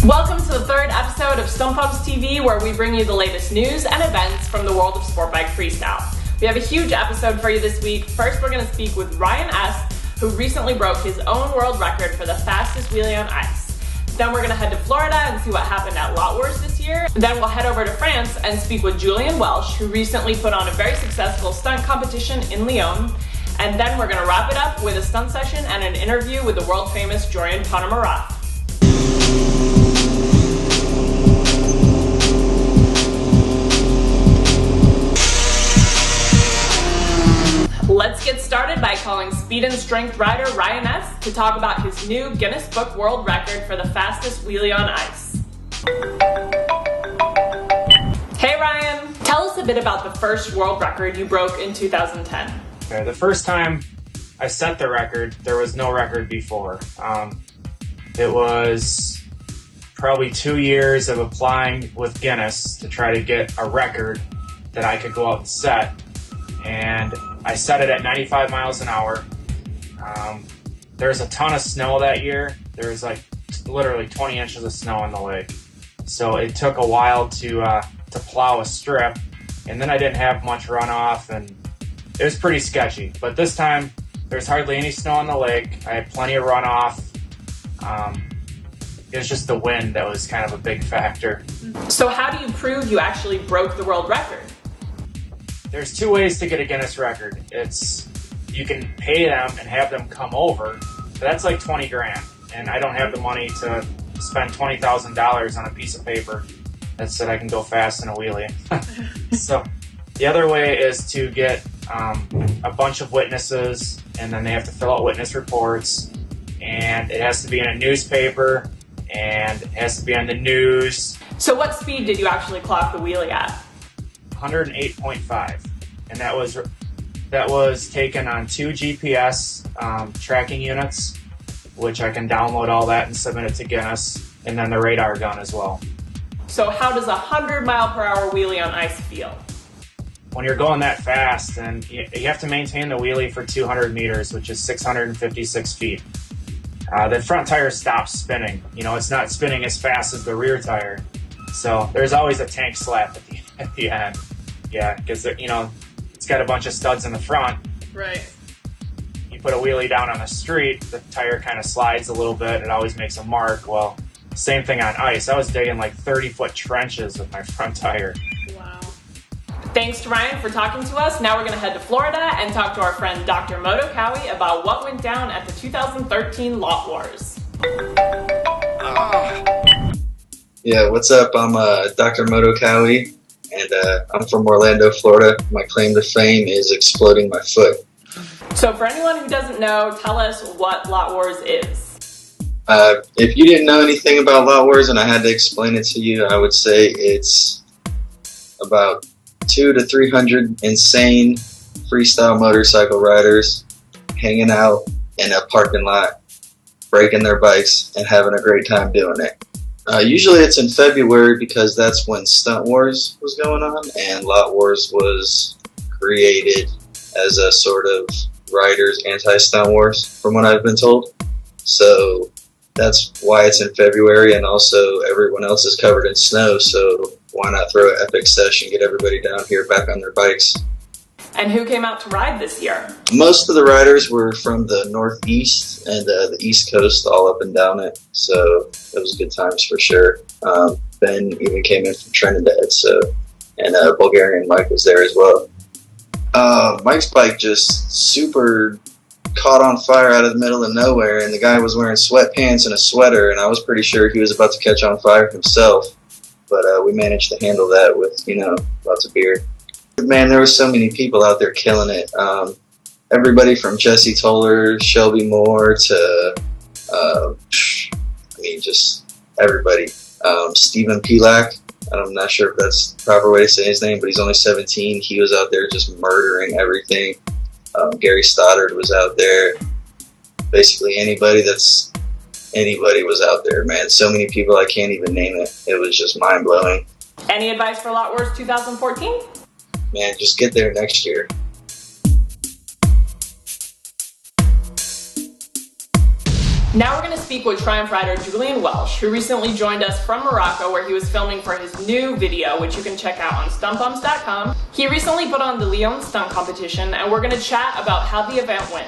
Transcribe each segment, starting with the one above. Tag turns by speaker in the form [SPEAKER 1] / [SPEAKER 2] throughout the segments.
[SPEAKER 1] Welcome to the third episode of StuntBums TV, where we bring you the latest news and events from the world of sport bike freestyle. We have a huge episode for you this week. First, we're going to speak with Ryan S., who recently broke his own world record for the fastest wheelie on ice. Then we're going to head to Florida and see what happened at Lot Wars this year. Then we'll head over to France and speak with Julien Welsch, who recently put on a very successful stunt competition in Lyon. And then we're going to wrap it up with a stunt session and an interview with the world-famous Jorian Ponomareff. Let's get started by calling speed and strength rider Ryan S. to talk about his new Guinness Book World Record for the fastest wheelie on ice. Hey Ryan, tell us a bit about the first world record you broke in 2010.
[SPEAKER 2] Okay, the first time I set the record, there was no record before. It was probably 2 years of applying with Guinness to try to get a record that I could go out and set. And I set it at 95 miles an hour. There was a ton of snow that year. There was like literally 20 inches of snow on the lake. So it took a while to plow a strip. And then I didn't have much runoff, and it was pretty sketchy. But this time, there's hardly any snow on the lake. I had plenty of runoff. It was just the wind that was kind of a big factor.
[SPEAKER 1] So how do you prove you actually broke the world record?
[SPEAKER 2] There's two ways to get a Guinness record. You can pay them and have them come over, but that's like 20 grand. And I don't have the money to spend $20,000 on a piece of paper that said I can go fast in a wheelie. So the other way is to get a bunch of witnesses, and then they have to fill out witness reports, and it has to be in a newspaper, and it has to be on the news.
[SPEAKER 1] So what speed did you actually clock the wheelie at?
[SPEAKER 2] 108.5, and that was taken on 2 GPS tracking units, which I can download all that and submit it to Guinness, and then the radar gun as well.
[SPEAKER 1] So how does a 100-mile-per-hour wheelie on ice feel?
[SPEAKER 2] When you're going that fast, and you have to maintain the wheelie for 200 meters, which is 656 feet. The front tire stops spinning. It's not spinning as fast as the rear tire, so there's always a tank slap at the end. Yeah, because it's got a bunch of studs in the front.
[SPEAKER 1] Right.
[SPEAKER 2] You put a wheelie down on the street, the tire kind of slides a little bit. It always makes a mark. Well, same thing on ice. I was digging like 30-foot trenches with my front tire.
[SPEAKER 1] Wow. Thanks to Ryan for talking to us. Now we're going to head to Florida and talk to our friend Dr. MotoKawi about what went down at the 2013 Lot Wars.
[SPEAKER 3] Yeah, what's up? I'm Dr. MotoKawi, and I'm from Orlando, Florida. My claim to fame is exploding my foot.
[SPEAKER 1] So for anyone who doesn't know, tell us what Lot Wars is.
[SPEAKER 3] If you didn't know anything about Lot Wars and I had to explain it to you, I would say it's about 200 to 300 insane freestyle motorcycle riders hanging out in a parking lot, breaking their bikes, and having a great time doing it. Usually it's in February because that's when Stunt Wars was going on, and Lot Wars was created as a sort of riders anti-stunt wars, from what I've been told. So that's why it's in February, and also everyone else is covered in snow, so why not throw an epic session, get everybody down here back on their bikes.
[SPEAKER 1] And who came out to ride this year?
[SPEAKER 3] Most of the riders were from the Northeast and the East Coast, all up and down it. So it was good times for sure. Ben even came in from Trinidad, and Bulgarian Mike was there as well. Mike's bike just super caught on fire out of the middle of nowhere, and the guy was wearing sweatpants and a sweater, and I was pretty sure he was about to catch on fire himself. But we managed to handle that with, lots of beer. Man, there were so many people out there killing it. Everybody from Jesse Toller, Shelby Moore to, just everybody. Stephen Pilak, I'm not sure if that's the proper way to say his name, but he's only 17. He was out there just murdering everything. Gary Stoddard was out there. Basically anybody was out there, man. So many people, I can't even name it. It was just mind-blowing.
[SPEAKER 1] Any advice for Lot Wars 2014?
[SPEAKER 3] Man, just get there next year.
[SPEAKER 1] Now we're going to speak with Triumph rider Julien Welsch, who recently joined us from Morocco, where he was filming for his new video, which you can check out on StuntBums.com. He recently put on the Lyon Stunt Competition, and we're going to chat about how the event went.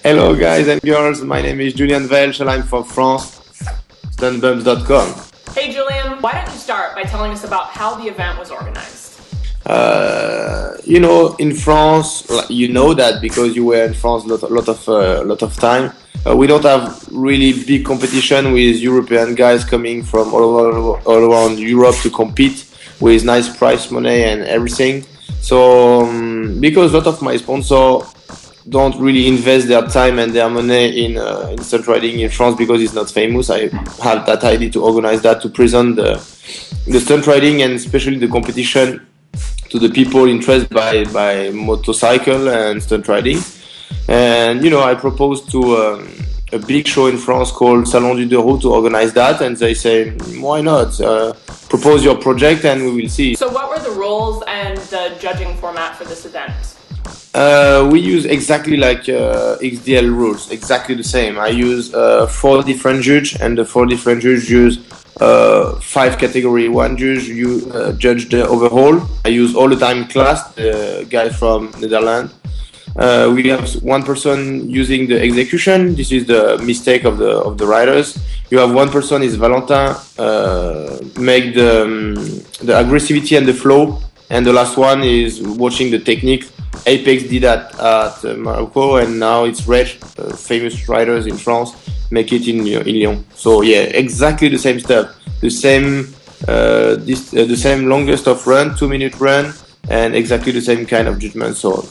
[SPEAKER 4] Hello guys and girls, my name is Julien Welsch and I'm from France, StuntBums.com.
[SPEAKER 1] Hey Julien, why don't you start by telling us about how the event was organized?
[SPEAKER 4] In France, you know that because you were in France a lot of time. We don't have really big competition with European guys coming from all around Europe to compete with nice prize money and everything. So because a lot of my sponsors don't really invest their time and their money in stunt riding in France because it's not famous, I had that idea to organize that, to present the stunt riding and especially the competition to the people interested by motorcycle and stunt riding. And I proposed to a big show in France called Salon du Deux Roues to organize that, and they say, why not? Propose your project and we will see.
[SPEAKER 1] So what were the rules and the judging format for this event?
[SPEAKER 4] We use exactly like XDL rules, exactly the same. I use 4 different judges, and the 4 different judges use 5 categories. One judge judge the overall. I use all the time class, the guy from Netherlands. We have one person using the execution. This is the mistake of the riders. You have one person is Valentin, make the aggressivity and the flow, and the last one is watching the technique. Apex did that at Morocco, and now it's Reg, famous riders in France, make it in Lyon. So yeah, exactly the same stuff, the same longest of run, 2-minute run, and exactly the same kind of judgment. So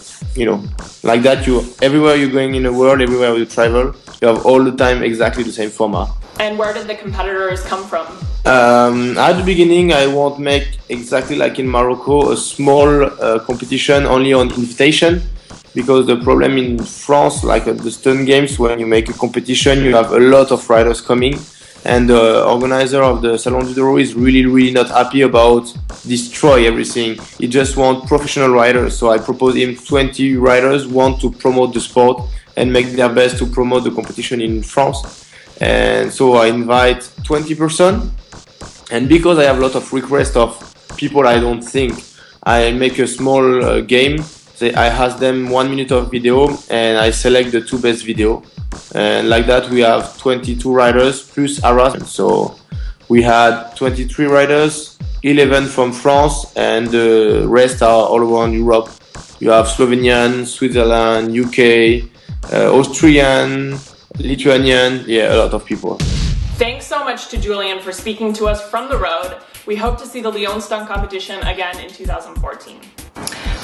[SPEAKER 4] like that, everywhere you're going in the world, everywhere you travel, you have all the time exactly the same format.
[SPEAKER 1] And where did the competitors come from?
[SPEAKER 4] At the beginning, I won't make exactly like in Morocco, a small competition only on invitation, because the problem in France, like at the stunt games, when you make a competition, you have a lot of riders coming, and the organizer of the Salon du Deux Roues is really not happy about destroy everything. He just wants professional riders. So I propose him 20 riders want to promote the sport and make their best to promote the competition in France. And so I invite 20 persons, and because I have a lot of requests of people I don't think, I make a small game. I ask them 1 minute of video, and I select the 2 best video. And like that, we have 22 riders plus Arras. So we had 23 riders, 11 from France, and the rest are all around Europe. You have Slovenian, Switzerland, UK, Austrian, Lithuanian, a lot of people.
[SPEAKER 1] Thanks so much to Julien for speaking to us from the road. We hope to see the Lyon Stunt Competition again in 2014.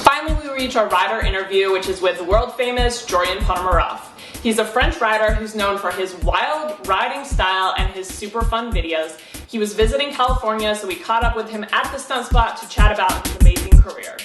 [SPEAKER 1] Finally, we reach our rider interview, which is with the world famous Jorian Ponomareff. He's a French rider who's known for his wild riding style and his super fun videos. He was visiting California, so we caught up with him at the stunt spot to chat about his amazing career.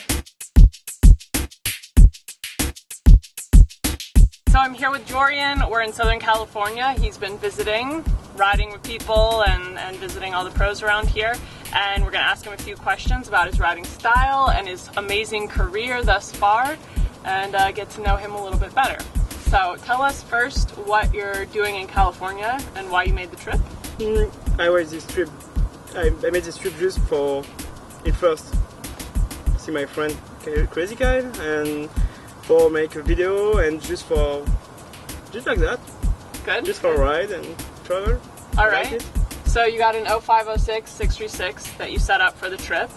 [SPEAKER 1] So I'm here with Jorian. We're in Southern California. He's been visiting, riding with people and visiting all the pros around here. And we're going to ask him a few questions about his riding style and his amazing career thus far, and get to know him a little bit better. So tell us first what you're doing in California and why you made the trip.
[SPEAKER 5] I made this trip. I made this trip just for it first. See my friend Crazy Guy, and for make a video, and just like that.
[SPEAKER 1] Good.
[SPEAKER 5] Just for a ride and travel.
[SPEAKER 1] All right. So you got an 0506 636 that you set up for the trip.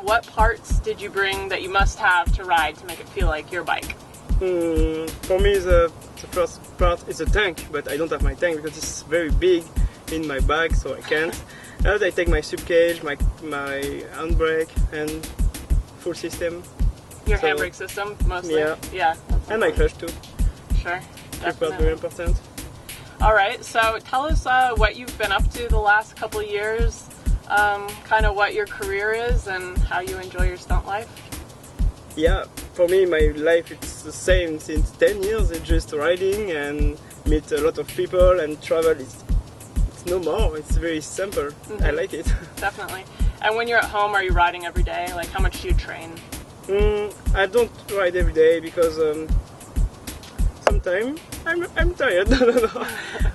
[SPEAKER 1] What parts did you bring that you must have to ride to make it feel like your bike?
[SPEAKER 5] For me, the first part is a tank, but I don't have my tank because it's very big in my bag, so I can't. And I take my sub cage, my handbrake, and full system.
[SPEAKER 1] Your handbrake system, mostly?
[SPEAKER 5] Yeah. And my clutch too.
[SPEAKER 1] Sure.
[SPEAKER 5] That's very important.
[SPEAKER 1] All right, so tell us what you've been up to the last couple of years, kind of what your career is and how you enjoy your stunt life.
[SPEAKER 5] Yeah, for me, my life it's the same since 10 years. It's just riding and meet a lot of people and travel. It's no more. It's very simple. Mm-hmm. I like it.
[SPEAKER 1] Definitely. And when you're at home, are you riding every day? Like, how much do you train?
[SPEAKER 5] I don't ride every day because time, I'm tired.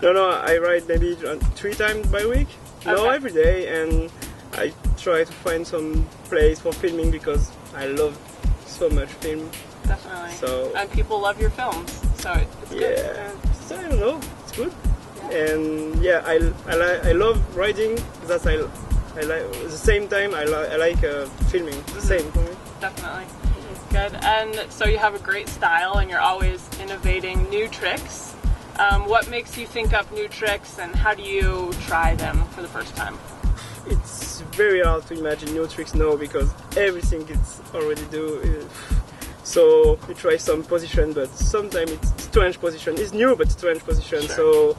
[SPEAKER 5] No, I ride maybe 3 times by week. No,
[SPEAKER 1] Okay.
[SPEAKER 5] every day, and I try to find some place for filming because I love so much film.
[SPEAKER 1] Definitely.
[SPEAKER 5] So
[SPEAKER 1] And people love your films, so it's good.
[SPEAKER 5] yeah, so I don't know, it's good. And yeah, I love riding. That I like. At the same time, I like filming. The same for me.
[SPEAKER 1] Definitely. Good. And so you have a great style and you're always innovating new tricks. What makes you think up new tricks and how do you try them for the first time?
[SPEAKER 5] It's very hard to imagine new tricks now because everything is already do. So you try some position, but sometimes it's strange position. It's new, but strange position.
[SPEAKER 1] Sure.
[SPEAKER 5] So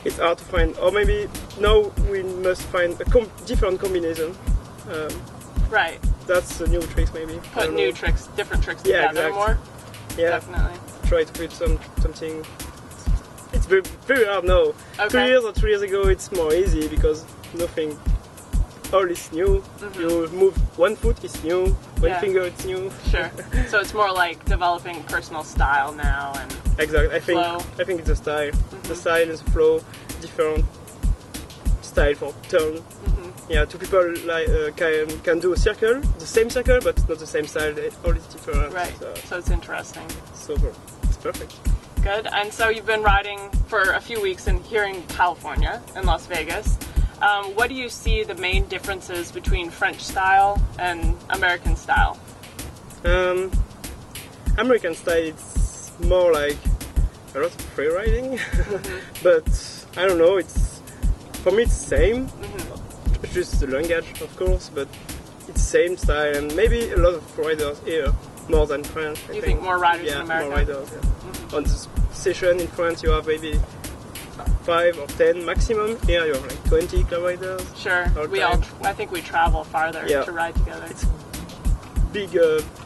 [SPEAKER 5] it's hard to find. Or maybe now we must find a different combination.
[SPEAKER 1] Right.
[SPEAKER 5] That's the new tricks maybe. I
[SPEAKER 1] Put
[SPEAKER 5] don't
[SPEAKER 1] new
[SPEAKER 5] know.
[SPEAKER 1] tricks, different tricks
[SPEAKER 5] Yeah,
[SPEAKER 1] together
[SPEAKER 5] exact.
[SPEAKER 1] more.
[SPEAKER 5] Yeah,
[SPEAKER 1] Definitely.
[SPEAKER 5] try to put something. It's very, very hard now.
[SPEAKER 1] Okay.
[SPEAKER 5] 2 years or 3 years ago, it's more easy because nothing. All is new. You move one foot, it's new. One
[SPEAKER 1] Yeah.
[SPEAKER 5] finger, it's new.
[SPEAKER 1] Sure. So it's more like developing personal style now and
[SPEAKER 5] Exactly.
[SPEAKER 1] Flow.
[SPEAKER 5] I think it's the style. The style and the flow, different style for turn. Yeah, two people like can do a circle, the same circle, but not the same style. All is different.
[SPEAKER 1] right. So it's interesting.
[SPEAKER 5] So it's perfect.
[SPEAKER 1] Good. And so you've been riding for a few weeks here in California, in Las Vegas. What do you see the main differences between French style and American style?
[SPEAKER 5] American style it's more like a lot of free riding, but I don't know. It's for me it's same. Just the language, of course, but it's same style and maybe a lot of riders here more than France. I
[SPEAKER 1] You think more riders in America?
[SPEAKER 5] More riders. Yeah. On this session in France, you have maybe 5 or 10 maximum. Here you have like 20 club riders.
[SPEAKER 1] Sure.
[SPEAKER 5] All
[SPEAKER 1] We
[SPEAKER 5] time.
[SPEAKER 1] I think we travel farther
[SPEAKER 5] Yeah.
[SPEAKER 1] to ride together.
[SPEAKER 5] It's big,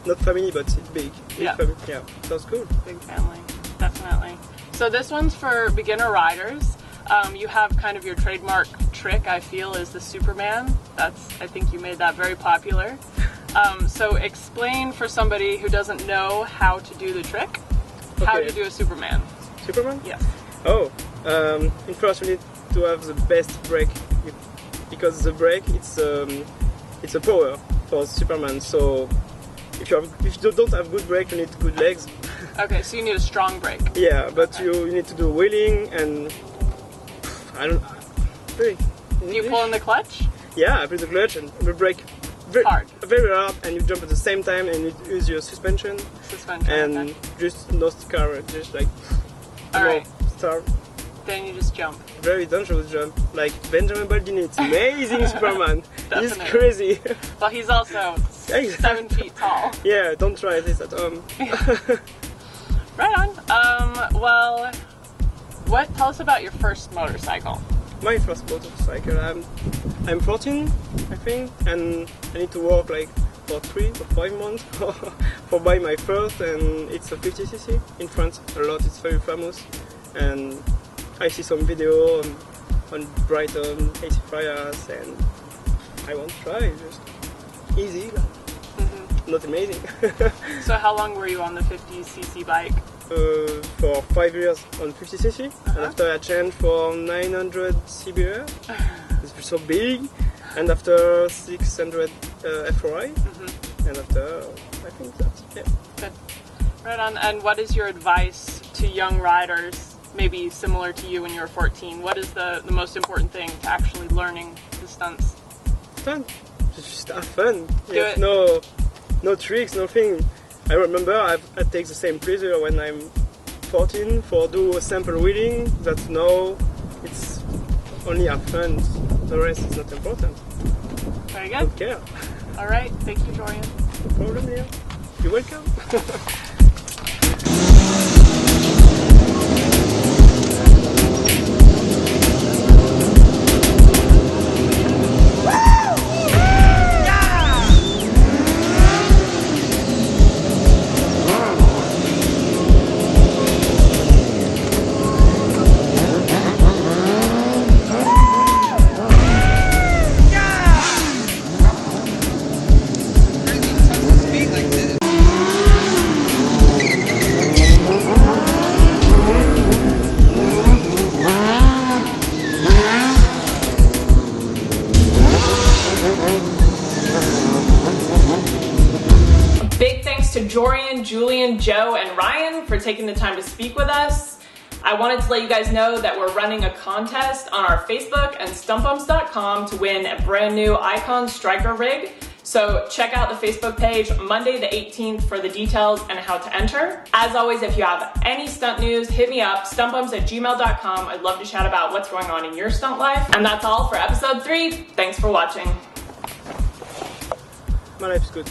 [SPEAKER 5] not family, but it's big. Big
[SPEAKER 1] Yeah.
[SPEAKER 5] family. Yeah, sounds cool.
[SPEAKER 1] Big family, definitely. So this one's for beginner riders. You have kind of your trademark trick, I feel, is the Superman. I think you made that very popular. So explain for somebody who doesn't know how to do the trick, how
[SPEAKER 5] Okay.
[SPEAKER 1] to do a Superman.
[SPEAKER 5] Superman?
[SPEAKER 1] Yes.
[SPEAKER 5] Oh, in first you need to have the best brake because the brake it's a power for Superman. So if you don't have good brake, you need good legs.
[SPEAKER 1] Okay, so you need a strong brake.
[SPEAKER 5] Yeah, but you need to do wheeling and I don't. Very,
[SPEAKER 1] Do you pull in the clutch?
[SPEAKER 5] Yeah, I put the clutch and the brake
[SPEAKER 1] Hard.
[SPEAKER 5] very hard, and you jump at the same time and you use your suspension
[SPEAKER 1] Suspension.
[SPEAKER 5] and
[SPEAKER 1] okay.
[SPEAKER 5] just no car, just like
[SPEAKER 1] All right.
[SPEAKER 5] start.
[SPEAKER 1] Then you just jump.
[SPEAKER 5] Very dangerous jump, like Benjamin Baldini. It's amazing, Superman. He's
[SPEAKER 1] Definitely.
[SPEAKER 5] crazy.
[SPEAKER 1] Well, he's also 7 feet tall.
[SPEAKER 5] Yeah, don't try this at home.
[SPEAKER 1] Right on. Well, tell us about your first motorcycle.
[SPEAKER 5] My first motorcycle. I'm 14, I think, and I need to work like for 3 or 5 months for buy my first, and it's a 50cc in France. A lot. It's very famous, and I see some video on Brighton, AC Fires, and I want to try. Just easy, not amazing.
[SPEAKER 1] So how long were you on the 50cc bike?
[SPEAKER 5] For 5 years on 50cc, and after I changed for 900 CBR. It's so big, and after 600 FRI, and after I think that's
[SPEAKER 1] Good. Right on. And what is your advice to young riders, maybe similar to you when you were 14? What is the most important thing to actually learning the stunts?
[SPEAKER 5] fun. Just have fun.
[SPEAKER 1] Do
[SPEAKER 5] There's
[SPEAKER 1] it.
[SPEAKER 5] no tricks, nothing. I remember I take the same pleasure when I'm 14 for do a sample wheeling. That now it's only have fun. The rest is not important.
[SPEAKER 1] Very
[SPEAKER 5] Don't
[SPEAKER 1] good.
[SPEAKER 5] care.
[SPEAKER 1] All right. Thank you, Jorian.
[SPEAKER 5] No problem here. You're welcome.
[SPEAKER 1] thanks to Jorian, Julien, Joe, and Ryan for taking the time to speak with us. I wanted to let you guys know that we're running a contest on our Facebook and StuntBums.com to win a brand new Icon Striker rig. So check out the Facebook page Monday the 18th for the details and how to enter. As always, if you have any stunt news, hit me up, stuntbums@gmail.com. I'd love to chat about what's going on in your stunt life. And that's all for episode 3. Thanks for watching.
[SPEAKER 5] My life's good.